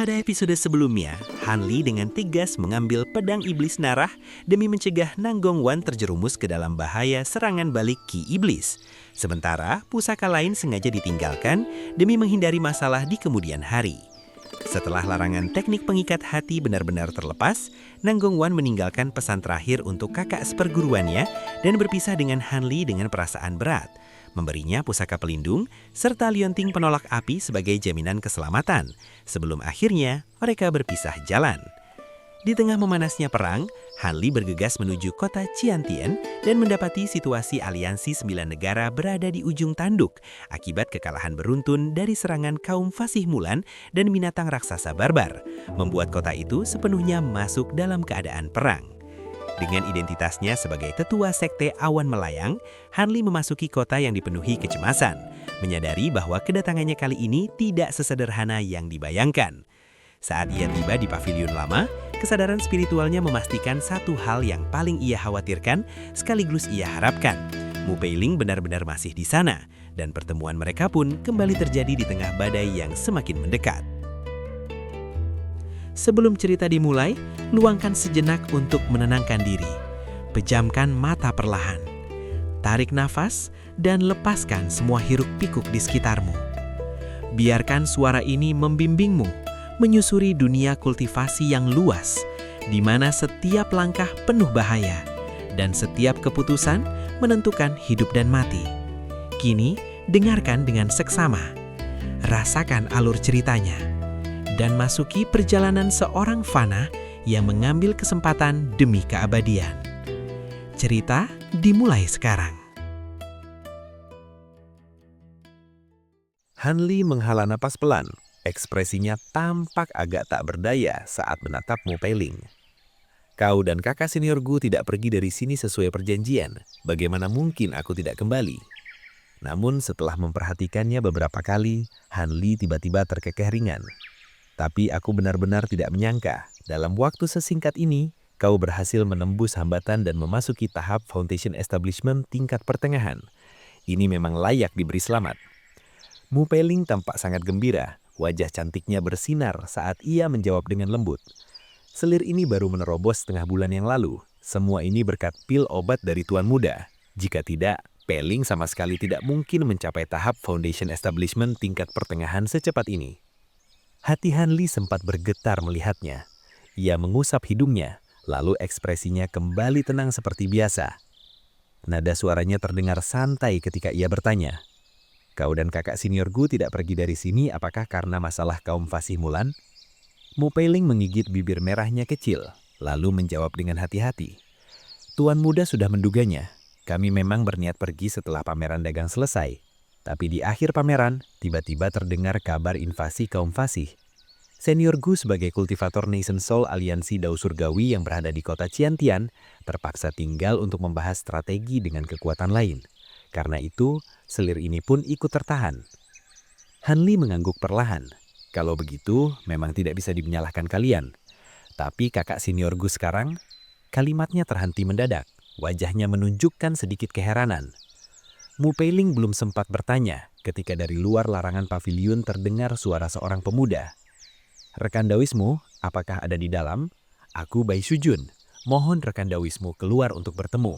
Pada episode sebelumnya, Hanli dengan tegas mengambil pedang iblis Narah demi mencegah Nanggongwan terjerumus ke dalam bahaya serangan balik Ki Iblis. Sementara pusaka lain sengaja ditinggalkan demi menghindari masalah di kemudian hari. Setelah larangan teknik pengikat hati benar-benar terlepas, Nanggongwan meninggalkan pesan terakhir untuk kakak seperguruannya dan berpisah dengan Hanli dengan perasaan berat, memberinya pusaka pelindung serta lionting penolak api sebagai jaminan keselamatan. Sebelum akhirnya mereka berpisah jalan. Di tengah memanasnya perang, Hanli bergegas menuju kota Ciantien dan mendapati situasi aliansi 9 negara berada di ujung tanduk akibat kekalahan beruntun dari serangan kaum Fasih Mulan dan binatang raksasa barbar, membuat kota itu sepenuhnya masuk dalam keadaan perang. Dengan identitasnya sebagai tetua sekte Awan Melayang, Hanli memasuki kota yang dipenuhi kecemasan, menyadari bahwa kedatangannya kali ini tidak sesederhana yang dibayangkan. Saat ia tiba di paviliun lama, kesadaran spiritualnya memastikan satu hal yang paling ia khawatirkan sekaligus ia harapkan. Mu Peiling benar-benar masih di sana, dan pertemuan mereka pun kembali terjadi di tengah badai yang semakin mendekat. Sebelum cerita dimulai, luangkan sejenak untuk menenangkan diri. Pejamkan mata perlahan. Tarik nafas dan lepaskan semua hiruk-pikuk di sekitarmu. Biarkan suara ini membimbingmu, menyusuri dunia kultivasi yang luas, di mana setiap langkah penuh bahaya, dan setiap keputusan menentukan hidup dan mati. Kini, dengarkan dengan seksama. Rasakan alur ceritanya. Dan masuki perjalanan seorang fana yang mengambil kesempatan demi keabadian. Cerita dimulai sekarang. Hanli menghela napas pelan. Ekspresinya tampak agak tak berdaya saat menatap Mu Peiling. Kau dan kakak seniorku tidak pergi dari sini sesuai perjanjian. Bagaimana mungkin aku tidak kembali? Namun setelah memperhatikannya beberapa kali, Hanli tiba-tiba terkekeh ringan. Tapi aku benar-benar tidak menyangka, dalam waktu sesingkat ini, kau berhasil menembus hambatan dan memasuki tahap Foundation Establishment tingkat pertengahan. Ini memang layak diberi selamat. Mu Peiling tampak sangat gembira. Wajah cantiknya bersinar saat ia menjawab dengan lembut. Selir ini baru menerobos setengah bulan yang lalu. Semua ini berkat pil obat dari Tuan Muda. Jika tidak, Peiling sama sekali tidak mungkin mencapai tahap Foundation Establishment tingkat pertengahan secepat ini. Hati Hanli sempat bergetar melihatnya. Ia mengusap hidungnya, lalu ekspresinya kembali tenang seperti biasa. Nada suaranya terdengar santai ketika ia bertanya, "Kau dan kakak seniorku tidak pergi dari sini apakah karena masalah kaum Fasih Mulan?" Mu Peiling menggigit bibir merahnya kecil, lalu menjawab dengan hati-hati. "Tuan Muda sudah menduganya. Kami memang berniat pergi setelah pameran dagang selesai. Tapi di akhir pameran, tiba-tiba terdengar kabar invasi kaum Fasih. Seniorku sebagai kultivator Nation Soul Aliansi Dao Surgawi yang berada di kota Ciantian, terpaksa tinggal untuk membahas strategi dengan kekuatan lain. Karena itu, selir ini pun ikut tertahan." Hanli mengangguk perlahan. "Kalau begitu, memang tidak bisa dimenyalahkan kalian. Tapi kakak seniorku sekarang," kalimatnya terhenti mendadak. Wajahnya menunjukkan sedikit keheranan. Mu Peiling belum sempat bertanya ketika dari luar larangan paviliun terdengar suara seorang pemuda. "Rekan Dawismu, apakah ada di dalam? Aku Bai Shujun. Mohon rekan Dawismu keluar untuk bertemu."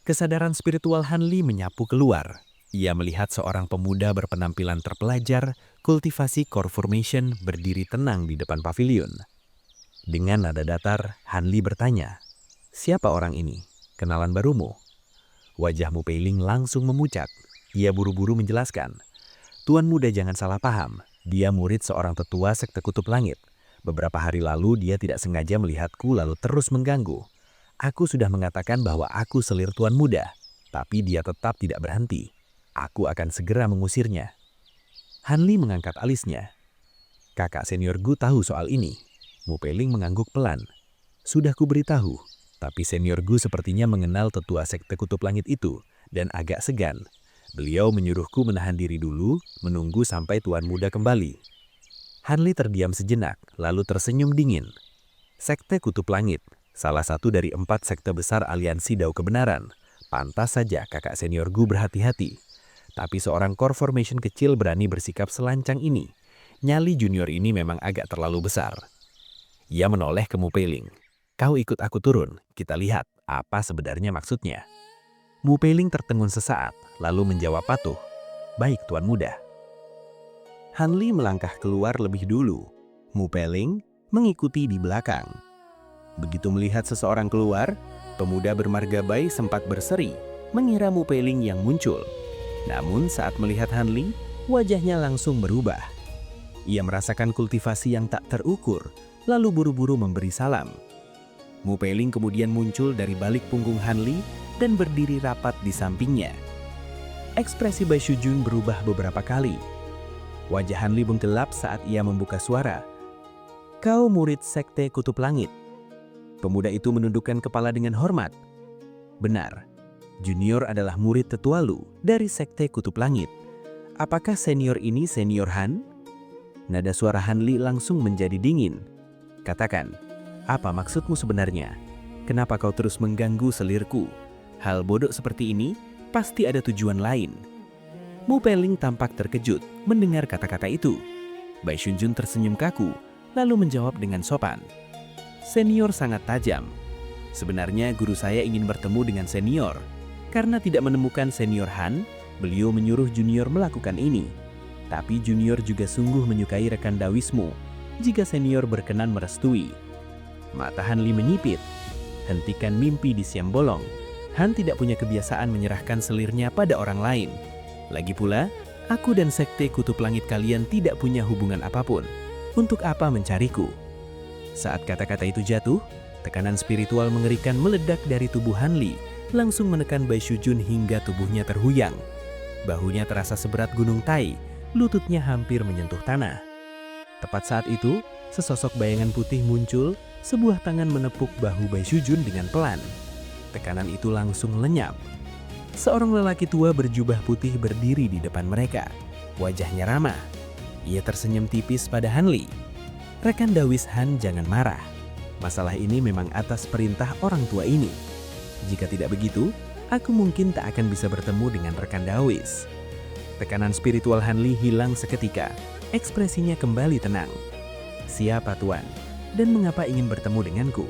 Kesadaran spiritual Hanli menyapu keluar. Ia melihat seorang pemuda berpenampilan terpelajar, kultivasi core formation berdiri tenang di depan paviliun. Dengan nada datar, Hanli bertanya, "Siapa orang ini? Kenalan barumu?" Wajah Mu Peiling langsung memucat. Ia buru-buru menjelaskan, "Tuan Muda jangan salah paham. Dia murid seorang tetua sekte Kutub Langit. Beberapa hari lalu dia tidak sengaja melihatku lalu terus mengganggu. Aku sudah mengatakan bahwa aku selir Tuan Muda, tapi dia tetap tidak berhenti. Aku akan segera mengusirnya." Hanli mengangkat alisnya. "Kakak seniorku tahu soal ini." Mu Peiling mengangguk pelan. "Sudah kuberitahu, tapi seniorku sepertinya mengenal tetua sekte Kutub Langit itu dan agak segan. Beliau menyuruhku menahan diri dulu, menunggu sampai Tuan Muda kembali." Hanli terdiam sejenak, lalu tersenyum dingin. Sekte Kutub Langit, salah satu dari 4 sekte besar aliansi Dao Kebenaran. Pantas saja kakak seniorku berhati-hati. Tapi seorang core formation kecil berani bersikap selancang ini. Nyali junior ini memang agak terlalu besar. Ia menoleh ke Mu Peiling. Kau ikut aku turun, kita lihat apa sebenarnya maksudnya. Mu Peiling tertengun sesaat, lalu menjawab patuh. Baik tuan muda. Han Li melangkah keluar lebih dulu. Mu Peiling mengikuti di belakang. Begitu melihat seseorang keluar, pemuda bermarga Bai sempat berseri, mengira Mu Peiling yang muncul. Namun saat melihat Han Li, wajahnya langsung berubah. Ia merasakan kultivasi yang tak terukur, lalu buru-buru memberi salam. Mu Peiling kemudian muncul dari balik punggung Han Li dan berdiri rapat di sampingnya. Ekspresi Bai Shujun berubah beberapa kali. Wajah Han Li menggelap saat ia membuka suara. Kau murid Sekte Kutub Langit. Pemuda itu menundukkan kepala dengan hormat. Benar, junior adalah murid tetua Lu dari Sekte Kutub Langit. Apakah senior ini senior Han? Nada suara Han Li langsung menjadi dingin. Katakan, apa maksudmu sebenarnya? Kenapa kau terus mengganggu selirku? Hal bodoh seperti ini pasti ada tujuan lain. Mu Peiling tampak terkejut mendengar kata-kata itu. Bai Shujun tersenyum kaku, lalu menjawab dengan sopan. Senior sangat tajam. Sebenarnya guru saya ingin bertemu dengan senior. Karena tidak menemukan senior Han, beliau menyuruh junior melakukan ini. Tapi junior juga sungguh menyukai rekan Dawismu jika senior berkenan merestui. Mata Han Li menyipit. Hentikan mimpi di siang bolong. Han tidak punya kebiasaan menyerahkan selirnya pada orang lain. Lagi pula, aku dan Sekte Kutub Langit kalian tidak punya hubungan apapun. Untuk apa mencariku? Saat kata-kata itu jatuh, tekanan spiritual mengerikan meledak dari tubuh Han Li, langsung menekan Bai Shujun hingga tubuhnya terhuyang. Bahunya terasa seberat gunung Tai, lututnya hampir menyentuh tanah. Tepat saat itu, sesosok bayangan putih muncul, sebuah tangan menepuk bahu Bai Shujun dengan pelan. Tekanan itu langsung lenyap. Seorang lelaki tua berjubah putih berdiri di depan mereka. Wajahnya ramah. Ia tersenyum tipis pada Han Li. Rekan Dawis Han, jangan marah. Masalah ini memang atas perintah orang tua ini. Jika tidak begitu, aku mungkin tak akan bisa bertemu dengan rekan Dawis. Tekanan spiritual Han Li hilang seketika. Ekspresinya kembali tenang. Siapa tuan? Dan mengapa ingin bertemu denganku?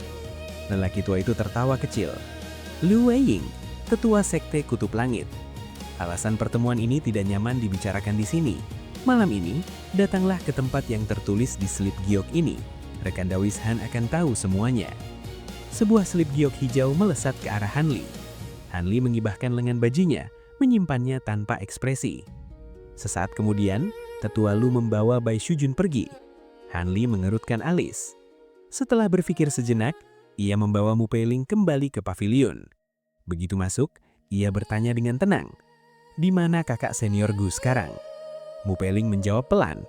Lelaki tua itu tertawa kecil. Lu Weiying, tetua Sekte Kutub Langit. Alasan pertemuan ini tidak nyaman dibicarakan di sini. Malam ini, datanglah ke tempat yang tertulis di slip giok ini. Rekan Dawis Han akan tahu semuanya. Sebuah slip giok hijau melesat ke arah Han Li. Han Li mengibahkan lengan bajunya, menyimpannya tanpa ekspresi. Sesaat kemudian, tetua Lu membawa Bai Shujun pergi. Han Li mengerutkan alis. Setelah berpikir sejenak, ia membawa Mu Peiling kembali ke pavilion. Begitu masuk, ia bertanya dengan tenang, "Di mana kakak senior Gu sekarang?" Mu Peiling menjawab pelan.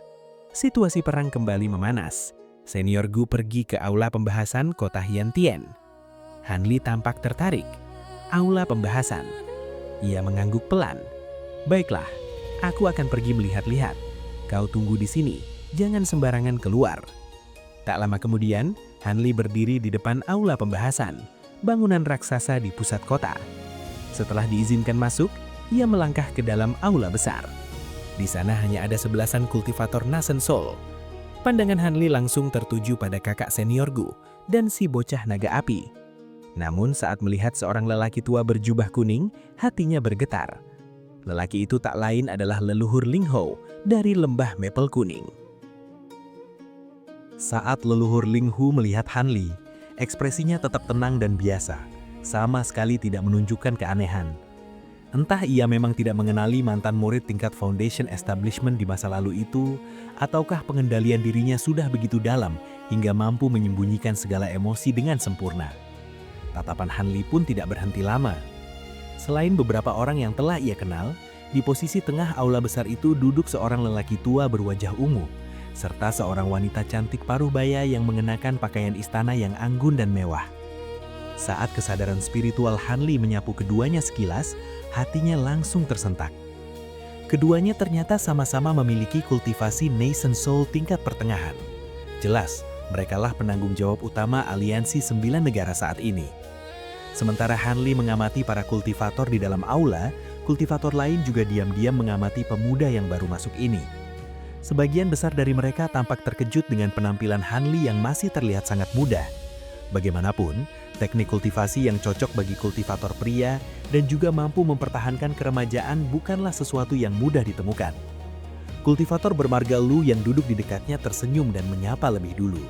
Situasi perang kembali memanas. Senior Gu pergi ke aula pembahasan kota Hiantien. Han Li tampak tertarik. Aula pembahasan. Ia mengangguk pelan. "Baiklah, aku akan pergi melihat-lihat. Kau tunggu di sini, jangan sembarangan keluar." Tak lama kemudian, Han Li berdiri di depan aula pembahasan, bangunan raksasa di pusat kota. Setelah diizinkan masuk, ia melangkah ke dalam aula besar. Di sana hanya ada 11-an kultivator Nasen Soul. Pandangan Han Li langsung tertuju pada kakak senior Gu dan si bocah naga api. Namun saat melihat seorang lelaki tua berjubah kuning, hatinya bergetar. Lelaki itu tak lain adalah leluhur Ling Hou dari lembah Maple Kuning. Saat leluhur Ling Hu melihat Han Li, ekspresinya tetap tenang dan biasa, sama sekali tidak menunjukkan keanehan. Entah ia memang tidak mengenali mantan murid tingkat Foundation Establishment di masa lalu itu, ataukah pengendalian dirinya sudah begitu dalam hingga mampu menyembunyikan segala emosi dengan sempurna. Tatapan Han Li pun tidak berhenti lama. Selain beberapa orang yang telah ia kenal, di posisi tengah aula besar itu duduk seorang lelaki tua berwajah ungu, serta seorang wanita cantik paruh baya yang mengenakan pakaian istana yang anggun dan mewah. Saat kesadaran spiritual Han Li menyapu keduanya sekilas, hatinya langsung tersentak. Keduanya ternyata sama-sama memiliki kultivasi Nascent Soul tingkat pertengahan. Jelas, merekalah penanggung jawab utama aliansi 9 negara saat ini. Sementara Han Li mengamati para kultivator di dalam aula, kultivator lain juga diam-diam mengamati pemuda yang baru masuk ini. Sebagian besar dari mereka tampak terkejut dengan penampilan Hanli yang masih terlihat sangat muda. Bagaimanapun, teknik kultivasi yang cocok bagi kultivator pria dan juga mampu mempertahankan keremajaan bukanlah sesuatu yang mudah ditemukan. Kultivator bermarga Lu yang duduk di dekatnya tersenyum dan menyapa lebih dulu.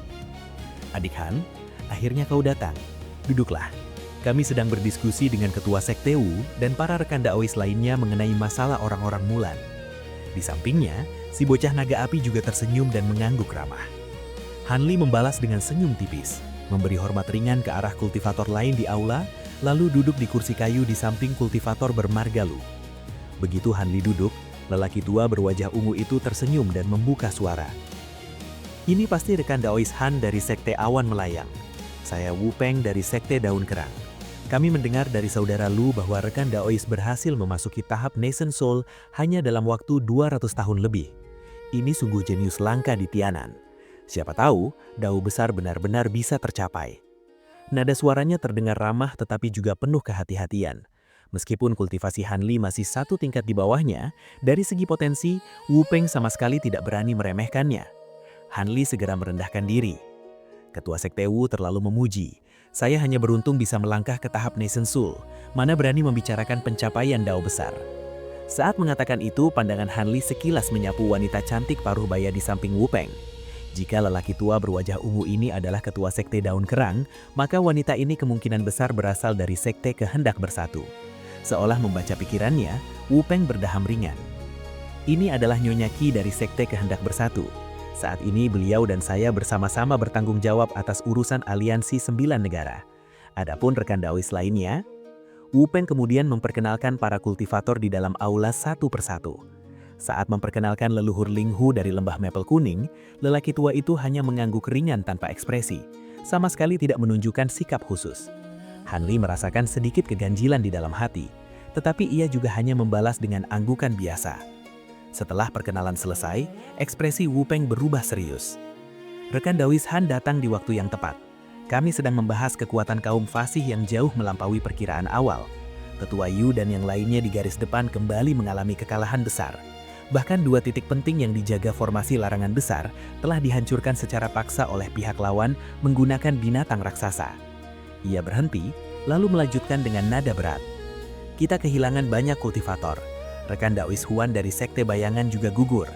"Adik Han, akhirnya kau datang. Duduklah. Kami sedang berdiskusi dengan ketua sekte Wu dan para rekan daois lainnya mengenai masalah orang-orang Mulan." Di sampingnya, si bocah naga api juga tersenyum dan mengangguk ramah. Hanli membalas dengan senyum tipis, memberi hormat ringan ke arah kultivator lain di aula, lalu duduk di kursi kayu di samping kultivator bermarga Lu. Begitu Hanli duduk, lelaki tua berwajah ungu itu tersenyum dan membuka suara. "Ini pasti rekan daois Han dari sekte Awan Melayang. Saya Wu Peng dari sekte Daun Kerang. Kami mendengar dari saudara Lu bahwa rekan daois berhasil memasuki tahap Nascent Soul hanya dalam waktu 200 tahun lebih. Ini sungguh jenius langka di Tianan. Siapa tahu, dao besar benar-benar bisa tercapai." Nada suaranya terdengar ramah tetapi juga penuh kehati-hatian. Meskipun kultivasi Hanli masih satu tingkat di bawahnya, dari segi potensi, Wu Peng sama sekali tidak berani meremehkannya. Hanli segera merendahkan diri. Ketua Sekte Wu terlalu memuji. "Saya hanya beruntung bisa melangkah ke tahap Nascent Soul, mana berani membicarakan pencapaian dao besar." Saat mengatakan itu, pandangan Hanli sekilas menyapu wanita cantik paruh baya di samping Wu Peng. Jika lelaki tua berwajah ungu ini adalah ketua Sekte Daun Kerang, maka wanita ini kemungkinan besar berasal dari Sekte Kehendak Bersatu. Seolah membaca pikirannya, Wu Peng berdaham ringan. "Ini adalah Nyonya Qi dari Sekte Kehendak Bersatu. Saat ini beliau dan saya bersama-sama bertanggung jawab atas urusan aliansi 9 negara. Adapun rekan daois lainnya." Wu Peng kemudian memperkenalkan para kultivator di dalam aula satu persatu. Saat memperkenalkan leluhur Ling Hu dari lembah Maple Kuning, lelaki tua itu hanya mengangguk ringan tanpa ekspresi, sama sekali tidak menunjukkan sikap khusus. Hanli merasakan sedikit keganjilan di dalam hati, tetapi ia juga hanya membalas dengan anggukan biasa. Setelah perkenalan selesai, ekspresi Wu Peng berubah serius. "Rekan daois Han datang di waktu yang tepat. Kami sedang membahas kekuatan kaum fasih yang jauh melampaui perkiraan awal. Tetua Yu dan yang lainnya di garis depan kembali mengalami kekalahan besar. Bahkan 2 titik penting yang dijaga formasi larangan besar telah dihancurkan secara paksa oleh pihak lawan menggunakan binatang raksasa." Ia berhenti, lalu melanjutkan dengan nada berat. "Kita kehilangan banyak kultivator. Rekan daois Huan dari Sekte Bayangan juga gugur.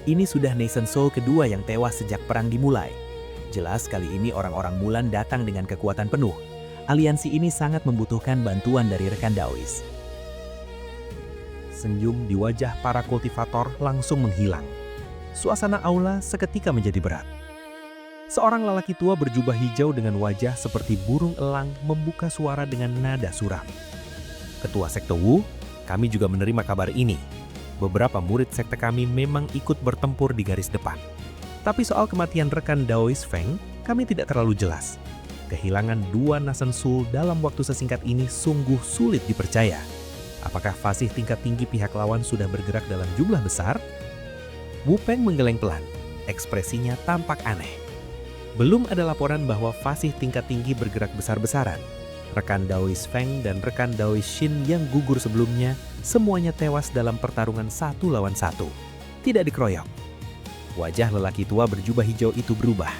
Ini sudah Nascent Soul kedua yang tewas sejak perang dimulai. Jelas kali ini orang-orang Mulan datang dengan kekuatan penuh. Aliansi ini sangat membutuhkan bantuan dari rekan daois." Senyum di wajah para kultivator langsung menghilang. Suasana aula seketika menjadi berat. Seorang lelaki tua berjubah hijau dengan wajah seperti burung elang membuka suara dengan nada suram. "Ketua Sekte Wu, kami juga menerima kabar ini. Beberapa murid sekte kami memang ikut bertempur di garis depan. Tapi soal kematian rekan daois Feng, kami tidak terlalu jelas. Kehilangan 2 Nascent Soul dalam waktu sesingkat ini sungguh sulit dipercaya. Apakah fasih tingkat tinggi pihak lawan sudah bergerak dalam jumlah besar?" Wu Peng menggeleng pelan. Ekspresinya tampak aneh. Belum ada laporan bahwa fasih tingkat tinggi bergerak besar-besaran. Rekan daois Feng dan rekan daois Shin yang gugur sebelumnya semuanya tewas dalam pertarungan 1 lawan 1. Tidak dikeroyok. Wajah lelaki tua berjubah hijau itu berubah.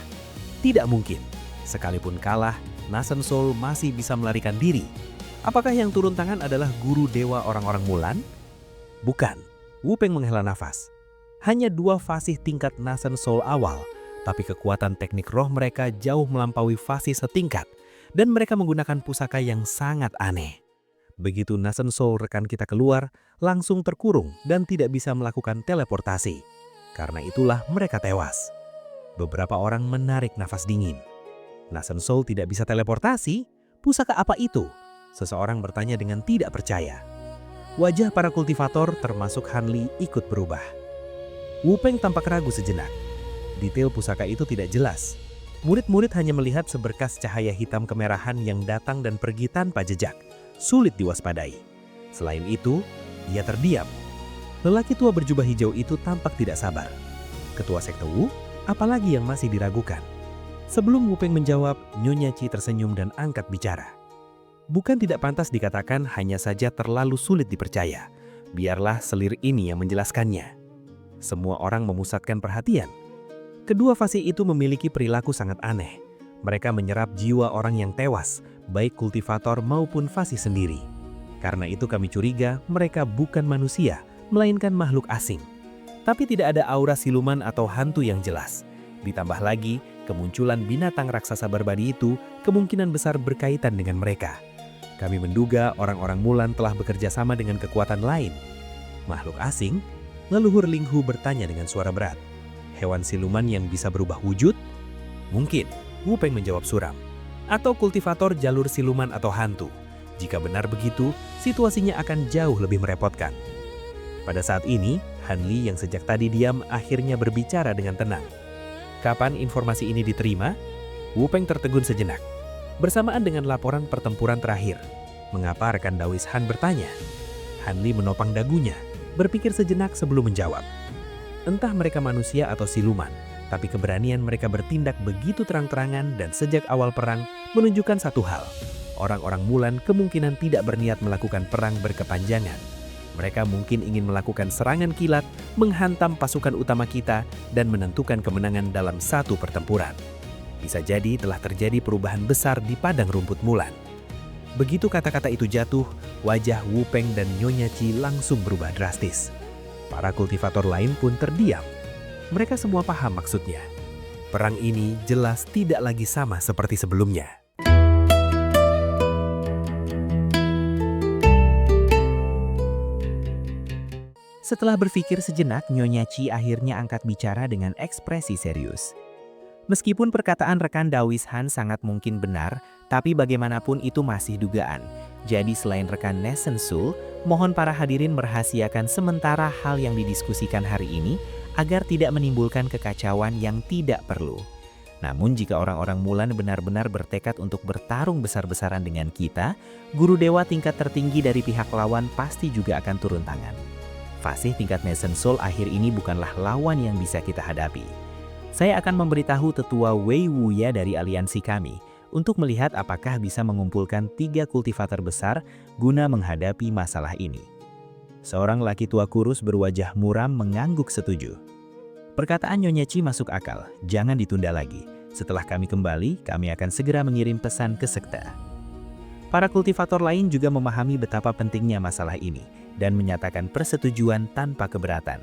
Tidak mungkin. Sekalipun kalah, Nascent Soul masih bisa melarikan diri. Apakah yang turun tangan adalah guru dewa orang-orang Mulan? Bukan. Wu Peng menghela nafas. Hanya 2 fasih tingkat Nascent Soul awal, tapi kekuatan teknik roh mereka jauh melampaui fasih setingkat, dan mereka menggunakan pusaka yang sangat aneh. Begitu Nascent Soul rekan kita keluar, langsung terkurung dan tidak bisa melakukan teleportasi. Karena itulah mereka tewas. Beberapa orang menarik nafas dingin. "Nascent Soul tidak bisa teleportasi? Pusaka apa itu?" Seseorang bertanya dengan tidak percaya. Wajah para kultivator termasuk Hanli ikut berubah. Wu Peng tampak ragu sejenak. Detail pusaka itu tidak jelas. Murid-murid hanya melihat seberkas cahaya hitam kemerahan yang datang dan pergi tanpa jejak. Sulit diwaspadai. Selain itu, ia terdiam. Lelaki tua berjubah hijau itu tampak tidak sabar. Ketua Sekte Wu, apalagi yang masih diragukan? Sebelum Wu Peng menjawab, Nyonya Qi tersenyum dan angkat bicara. "Bukan tidak pantas dikatakan, hanya saja terlalu sulit dipercaya. Biarlah selir ini yang menjelaskannya." Semua orang memusatkan perhatian. Kedua fasih itu memiliki perilaku sangat aneh. Mereka menyerap jiwa orang yang tewas, baik kultivator maupun fasih sendiri. Karena itu kami curiga mereka bukan manusia, melainkan makhluk asing. Tapi tidak ada aura siluman atau hantu yang jelas. Ditambah lagi, kemunculan binatang raksasa berbadi itu kemungkinan besar berkaitan dengan mereka. Kami menduga orang-orang Mulan telah bekerja sama dengan kekuatan lain. Makhluk asing? Leluhur Linghu bertanya dengan suara berat. Hewan siluman yang bisa berubah wujud? Mungkin, Wu Peng menjawab suram. Atau kultivator jalur siluman atau hantu. Jika benar begitu, situasinya akan jauh lebih merepotkan. Pada saat ini, Han Li yang sejak tadi diam akhirnya berbicara dengan tenang. Kapan informasi ini diterima? Wu Peng tertegun sejenak. Bersamaan dengan laporan pertempuran terakhir. Mengapa rekan Dawis Han bertanya? Han Li menopang dagunya, berpikir sejenak sebelum menjawab. Entah mereka manusia atau siluman, tapi keberanian mereka bertindak begitu terang-terangan dan sejak awal perang menunjukkan satu hal. Orang-orang Mulan kemungkinan tidak berniat melakukan perang berkepanjangan. Mereka mungkin ingin melakukan serangan kilat, menghantam pasukan utama kita, dan menentukan kemenangan dalam satu pertempuran. Bisa jadi telah terjadi perubahan besar di padang rumput Mulan. Begitu kata-kata itu jatuh, wajah Wu Peng dan Nyonya Ci langsung berubah drastis. Para kultivator lain pun terdiam. Mereka semua paham maksudnya. Perang ini jelas tidak lagi sama seperti sebelumnya. Setelah berpikir sejenak, Nyonya Ci akhirnya angkat bicara dengan ekspresi serius. Meskipun perkataan rekan Dawis Han sangat mungkin benar, tapi bagaimanapun itu masih dugaan. Jadi selain rekan Nesen Sul, mohon para hadirin merahasiakan sementara hal yang didiskusikan hari ini agar tidak menimbulkan kekacauan yang tidak perlu. Namun jika orang-orang Mulan benar-benar bertekad untuk bertarung besar-besaran dengan kita, guru dewa tingkat tertinggi dari pihak lawan pasti juga akan turun tangan. Fasih tingkat Nesen Sul akhir ini bukanlah lawan yang bisa kita hadapi. Saya akan memberitahu tetua Wei Wuya dari aliansi kami untuk melihat apakah bisa mengumpulkan 3 kultivator besar guna menghadapi masalah ini. Seorang laki tua kurus berwajah muram mengangguk setuju. Perkataan Nyonya Ci masuk akal, jangan ditunda lagi. Setelah kami kembali, kami akan segera mengirim pesan ke sekte. Para kultivator lain juga memahami betapa pentingnya masalah ini dan menyatakan persetujuan tanpa keberatan.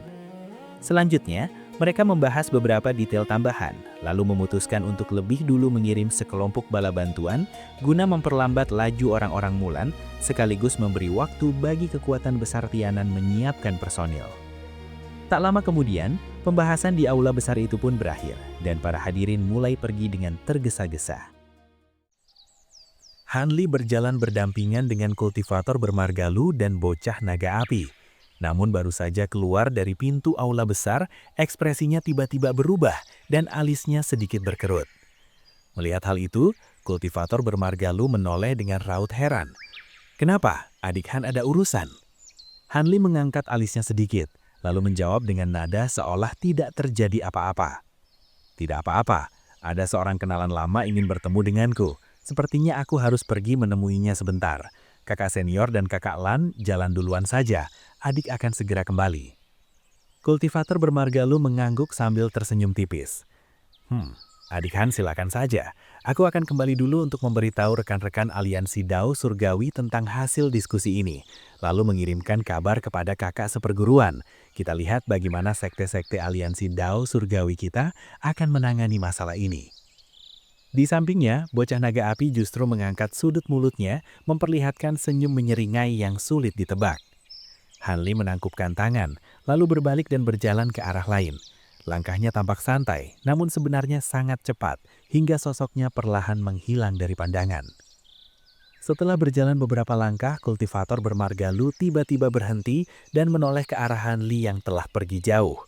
Selanjutnya, mereka membahas beberapa detail tambahan, lalu memutuskan untuk lebih dulu mengirim sekelompok bala bantuan guna memperlambat laju orang-orang Mulan, sekaligus memberi waktu bagi kekuatan besar Tianan menyiapkan personil. Tak lama kemudian, pembahasan di aula besar itu pun berakhir, dan para hadirin mulai pergi dengan tergesa-gesa. Han Li berjalan berdampingan dengan kultivator bermargalu dan bocah naga api. Namun baru saja keluar dari pintu aula besar, ekspresinya tiba-tiba berubah dan alisnya sedikit berkerut. Melihat hal itu, kultivator bermargalu menoleh dengan raut heran. "Kenapa? Adik Han ada urusan?" Han Li mengangkat alisnya sedikit, lalu menjawab dengan nada seolah tidak terjadi apa-apa. "Tidak apa-apa, ada seorang kenalan lama ingin bertemu denganku. Sepertinya aku harus pergi menemuinya sebentar. Kakak senior dan kakak Lan jalan duluan saja, adik akan segera kembali." Kultivator bermargalu mengangguk sambil tersenyum tipis. Adik Han silakan saja. Aku akan kembali dulu untuk memberitahu rekan-rekan aliansi Dao Surgawi tentang hasil diskusi ini, lalu mengirimkan kabar kepada kakak seperguruan. Kita lihat bagaimana sekte-sekte aliansi Dao Surgawi kita akan menangani masalah ini. Di sampingnya, bocah naga api justru mengangkat sudut mulutnya, memperlihatkan senyum menyeringai yang sulit ditebak. Han Li menangkupkan tangan, lalu berbalik dan berjalan ke arah lain. Langkahnya tampak santai, namun sebenarnya sangat cepat, hingga sosoknya perlahan menghilang dari pandangan. Setelah berjalan beberapa langkah, kultivator bermargalu tiba-tiba berhenti dan menoleh ke arah Han Li yang telah pergi jauh.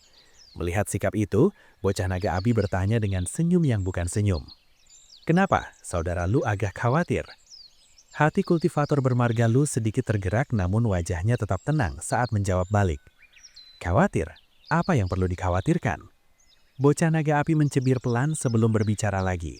Melihat sikap itu, bocah naga api bertanya dengan senyum yang bukan senyum. "Kenapa? Saudara Lu agak khawatir?" Hati kultivator bermargalu sedikit tergerak namun wajahnya tetap tenang saat menjawab balik. "Khawatir? Apa yang perlu dikhawatirkan?" Bocah naga api mencibir pelan sebelum berbicara lagi.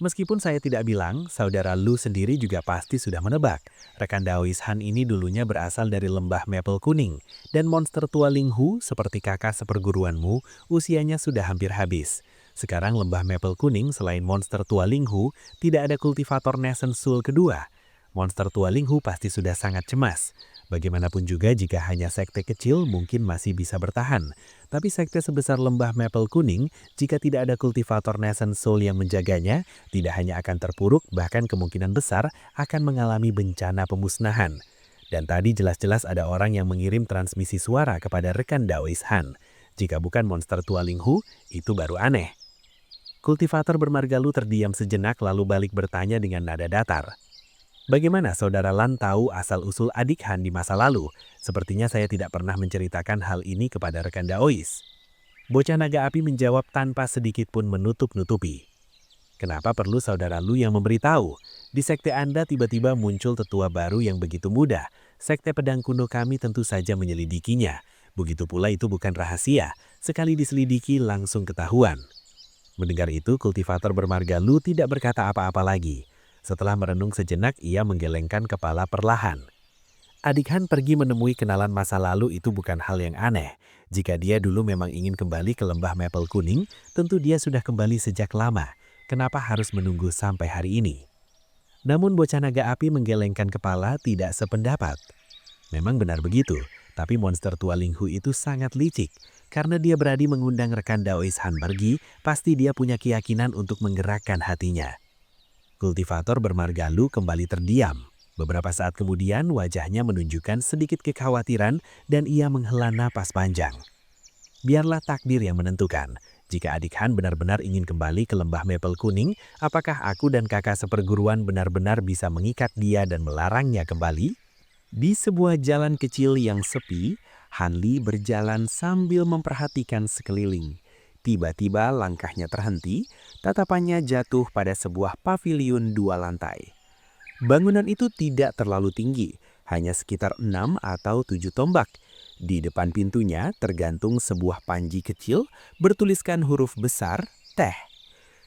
Meskipun saya tidak bilang, saudara Lu sendiri juga pasti sudah menebak. Rekan Daois Han ini dulunya berasal dari lembah Maple Kuning, dan monster tua Ling Hu seperti kakak seperguruanmu, usianya sudah hampir habis. Sekarang lembah Maple Kuning selain monster tua Ling Hu, tidak ada kultivator Nascent Soul kedua. Monster tua Ling Hu pasti sudah sangat cemas. Bagaimanapun juga jika hanya sekte kecil mungkin masih bisa bertahan. Tapi sekte sebesar lembah Maple Kuning, jika tidak ada kultivator Nascent Soul yang menjaganya, tidak hanya akan terpuruk, bahkan kemungkinan besar akan mengalami bencana pemusnahan. Dan tadi jelas-jelas ada orang yang mengirim transmisi suara kepada rekan Daois Han. Jika bukan monster tua Ling Hu, itu baru aneh. Kultivator bermarga Lu terdiam sejenak lalu balik bertanya dengan nada datar. Bagaimana saudara Lan tahu asal-usul adik Han di masa lalu? Sepertinya saya tidak pernah menceritakan hal ini kepada rekan Daois. Bocah naga api menjawab tanpa sedikit pun menutup-nutupi. Kenapa perlu saudara Lu yang memberitahu? Di sekte Anda tiba-tiba muncul tetua baru yang begitu mudah. Sekte pedang kuno kami tentu saja menyelidikinya. Begitu pula itu bukan rahasia. Sekali diselidiki langsung ketahuan. Mendengar itu, kultivator bermarga Lu tidak berkata apa-apa lagi. Setelah merenung sejenak, ia menggelengkan kepala perlahan. Adik Han pergi menemui kenalan masa lalu itu bukan hal yang aneh. Jika dia dulu memang ingin kembali ke lembah Maple Kuning, tentu dia sudah kembali sejak lama. Kenapa harus menunggu sampai hari ini? Namun bocah naga api menggelengkan kepala tidak sependapat. Memang benar begitu, tapi monster tua Ling Hu itu sangat licik. Karena dia berani mengundang rekan Daois Han pergi, pasti dia punya keyakinan untuk menggerakkan hatinya. Kultivator bermarga Lu kembali terdiam. Beberapa saat kemudian wajahnya menunjukkan sedikit kekhawatiran dan ia menghela napas panjang. Biarlah takdir yang menentukan. Jika adik Han benar-benar ingin kembali ke lembah Maple Kuning, apakah aku dan kakak seperguruan benar-benar bisa mengikat dia dan melarangnya kembali? Di sebuah jalan kecil yang sepi, Han Li berjalan sambil memperhatikan sekeliling. Tiba-tiba langkahnya terhenti, tatapannya jatuh pada sebuah paviliun 2 lantai. Bangunan itu tidak terlalu tinggi, hanya sekitar 6 atau 7 tombak. Di depan pintunya tergantung sebuah panji kecil bertuliskan huruf besar teh.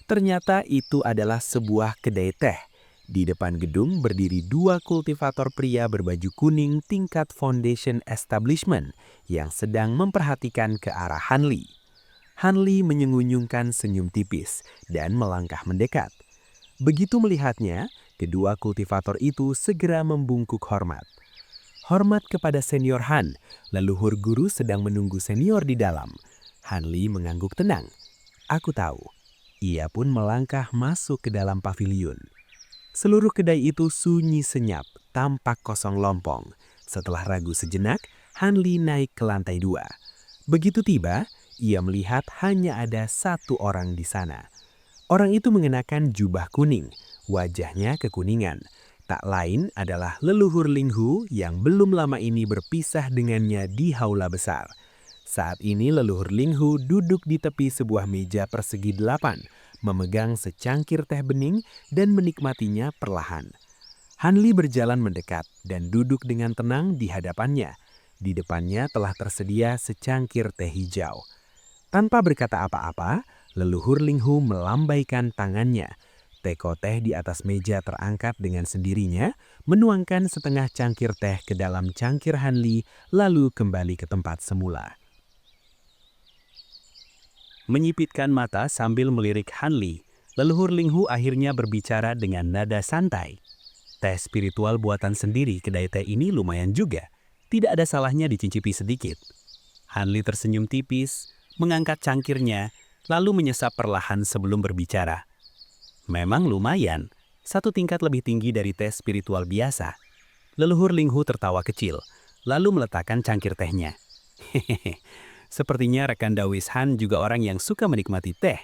Ternyata itu adalah sebuah kedai teh. Di depan gedung berdiri 2 kultivator pria berbaju kuning tingkat foundation establishment yang sedang memperhatikan ke arah Han Li. Han Li menyengunyungkan senyum tipis dan melangkah mendekat. Begitu melihatnya, kedua kultivator itu segera membungkuk hormat. Hormat kepada senior Han, leluhur guru sedang menunggu senior di dalam. Han Li mengangguk tenang. Aku tahu. Ia pun melangkah masuk ke dalam paviliun. Seluruh kedai itu sunyi senyap, tampak kosong lompong. Setelah ragu sejenak, Han Li naik ke lantai 2. Begitu tiba, ia melihat hanya ada 1 orang di sana. Orang itu mengenakan jubah kuning, wajahnya kekuningan. Tak lain adalah leluhur Ling Hu yang belum lama ini berpisah dengannya di haula besar. Saat ini leluhur Ling Hu duduk di tepi sebuah meja persegi 8, memegang secangkir teh bening dan menikmatinya perlahan. Han Li berjalan mendekat dan duduk dengan tenang di hadapannya. Di depannya telah tersedia secangkir teh hijau. Tanpa berkata apa-apa, leluhur Ling Hu melambaikan tangannya. Teko teh di atas meja terangkat dengan sendirinya, menuangkan setengah cangkir teh ke dalam cangkir Han Li, lalu kembali ke tempat semula. Menyipitkan mata sambil melirik Han Li, leluhur Ling Hu akhirnya berbicara dengan nada santai. Teh spiritual buatan sendiri kedai teh ini lumayan juga. Tidak ada salahnya dicicipi sedikit. Han Li tersenyum tipis, mengangkat cangkirnya, lalu menyesap perlahan sebelum berbicara. Memang lumayan, 1 tingkat lebih tinggi dari teh spiritual biasa. Leluhur Ling Hu tertawa kecil, lalu meletakkan cangkir tehnya. Hehehe, sepertinya rekan Daois Han juga orang yang suka menikmati teh.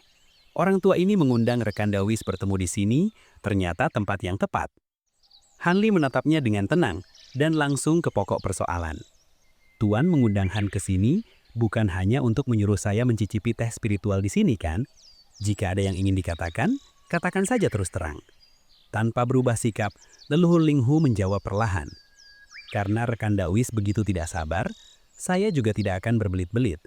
Orang tua ini mengundang rekan Daois bertemu di sini, ternyata tempat yang tepat. Han Li menatapnya dengan tenang dan langsung ke pokok persoalan. Tuan mengundang Han ke sini bukan hanya untuk menyuruh saya mencicipi teh spiritual di sini kan? Jika ada yang ingin dikatakan, katakan saja terus terang. Tanpa berubah sikap, leluhur Ling Hu menjawab perlahan. Karena rekan Daois begitu tidak sabar, saya juga tidak akan berbelit-belit.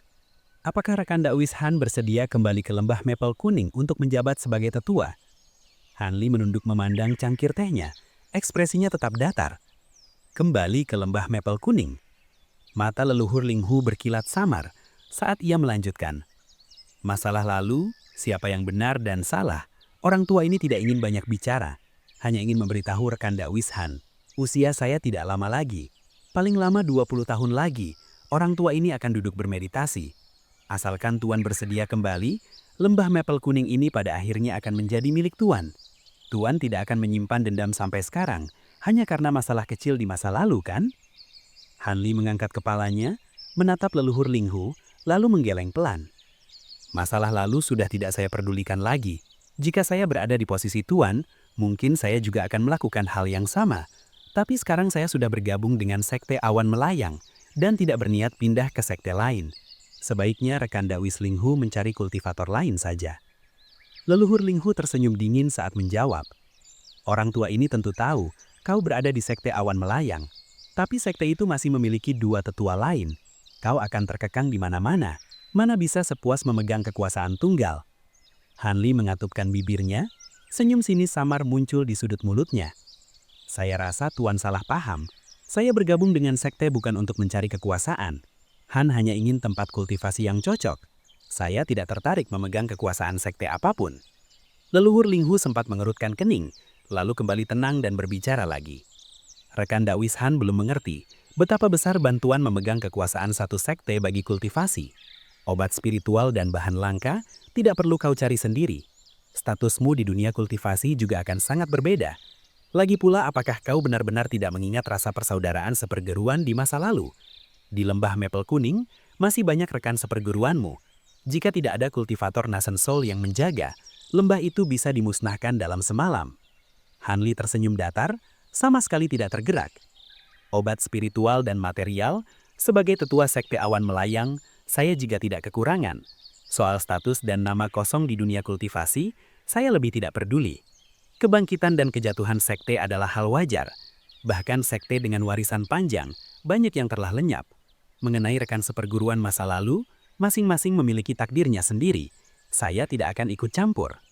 Apakah rekan Daois Han bersedia kembali ke lembah Maple Kuning untuk menjabat sebagai tetua? Hanli menunduk memandang cangkir tehnya. Ekspresinya tetap datar. Kembali ke lembah mapel kuning. Mata leluhur Linghu berkilat samar saat ia melanjutkan. Masalah lalu, siapa yang benar dan salah, orang tua ini tidak ingin banyak bicara. Hanya ingin memberitahu rekan Dakwis Han. Usia saya tidak lama lagi. Paling lama 20 tahun lagi, orang tua ini akan duduk bermeditasi. Asalkan Tuan bersedia kembali, lembah mapel kuning ini pada akhirnya akan menjadi milik Tuan. Tuan tidak akan menyimpan dendam sampai sekarang, hanya karena masalah kecil di masa lalu, kan? Hanli mengangkat kepalanya, menatap leluhur Linghu, lalu menggeleng pelan. Masalah lalu sudah tidak saya pedulikan lagi. Jika saya berada di posisi Tuan, mungkin saya juga akan melakukan hal yang sama. Tapi sekarang saya sudah bergabung dengan Sekte Awan Melayang dan tidak berniat pindah ke sekte lain. Sebaiknya rekan Dakwis Linghu mencari kultivator lain saja. Leluhur Linghu tersenyum dingin saat menjawab. Orang tua ini tentu tahu kau berada di Sekte Awan Melayang. Tapi sekte itu masih memiliki dua tetua lain. Kau akan terkekang di mana-mana. Mana bisa sepuas memegang kekuasaan tunggal. Hanli mengatupkan bibirnya, senyum sinis samar muncul di sudut mulutnya. Saya rasa Tuan salah paham. Saya bergabung dengan sekte bukan untuk mencari kekuasaan. Han hanya ingin tempat kultivasi yang cocok. Saya tidak tertarik memegang kekuasaan sekte apapun. Leluhur Linghu sempat mengerutkan kening, lalu kembali tenang dan berbicara lagi. Rekan Dakwis Han belum mengerti betapa besar bantuan memegang kekuasaan satu sekte bagi kultivasi. Obat spiritual dan bahan langka tidak perlu kau cari sendiri. Statusmu di dunia kultivasi juga akan sangat berbeda. Lagi pula, apakah kau benar-benar tidak mengingat rasa persaudaraan seperguruan di masa lalu? Di lembah mapel kuning, masih banyak rekan seperguruanmu. Jika tidak ada kultivator Nasen Soul yang menjaga, lembah itu bisa dimusnahkan dalam semalam. Hanli tersenyum datar, sama sekali tidak tergerak. Obat spiritual dan material, sebagai tetua Sekte Awan Melayang, saya juga tidak kekurangan. Soal status dan nama kosong di dunia kultivasi, saya lebih tidak peduli. Kebangkitan dan kejatuhan sekte adalah hal wajar. Bahkan sekte dengan warisan panjang, banyak yang telah lenyap. Mengenai rekan seperguruan masa lalu, masing-masing memiliki takdirnya sendiri. Saya tidak akan ikut campur.